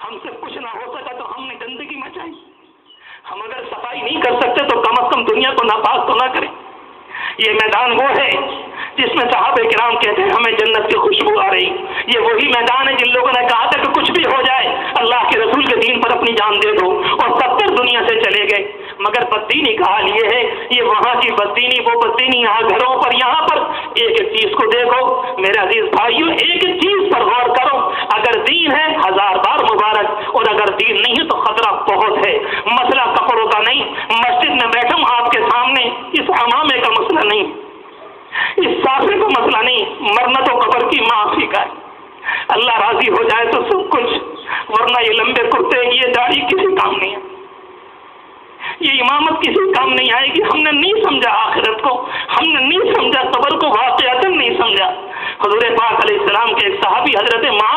ہم سے کچھ نہ ہو سکا تو ہم نے گندگی مچائی. ہم اگر صفائی نہیں کر سکتے تو کم از کم دنیا کو ناپاک تو نہ کریں. یہ میدان وہ ہے جس میں صحابہ کرام کہتے ہیں ہمیں جنت کی خوشبو آ رہی. یہ وہی میدان ہے جن لوگوں نے کہا تھا کہ کچھ بھی ہو جائے اللہ کے رسول کے دین پر اپنی جان دے دو، اور 70 دنیا سے چلے گئے. مگر بددینی کا حال یہ ہے، یہ وہاں کی بددینی، وہ بددینی یہاں گھروں پر، یہاں پر. ایک ایک چیز کو دیکھو میرے عزیز بھائیوں، ایک ایک چیز پر غور کرو. اگر دین ہے 1000 بار مبارک، اور اگر دین نہیں ہے تو خطرہ بہت ہے. مسئلہ کپڑوں کا نہیں، مسجد میں بیٹھا ہوں آپ کے سامنے، اس عمامے کا مسئلہ نہیں، اس صافے کا مسئلہ نہیں، مرنا تو قبر کی معافی کا ہے. اللہ راضی ہو جائے تو سب کچھ، ورنہ یہ لمبے کرتے، یہ داڑھی کسی کام نہیں ہے، یہ امامت کسی کام نہیں آئے گی. ہم نے نہیں سمجھا آخرت کو، ہم نے نہیں سمجھا قبر کو، واقعات نہیں سمجھا. حضور پاک علیہ السلام کے ایک صحابی حضرت معاذ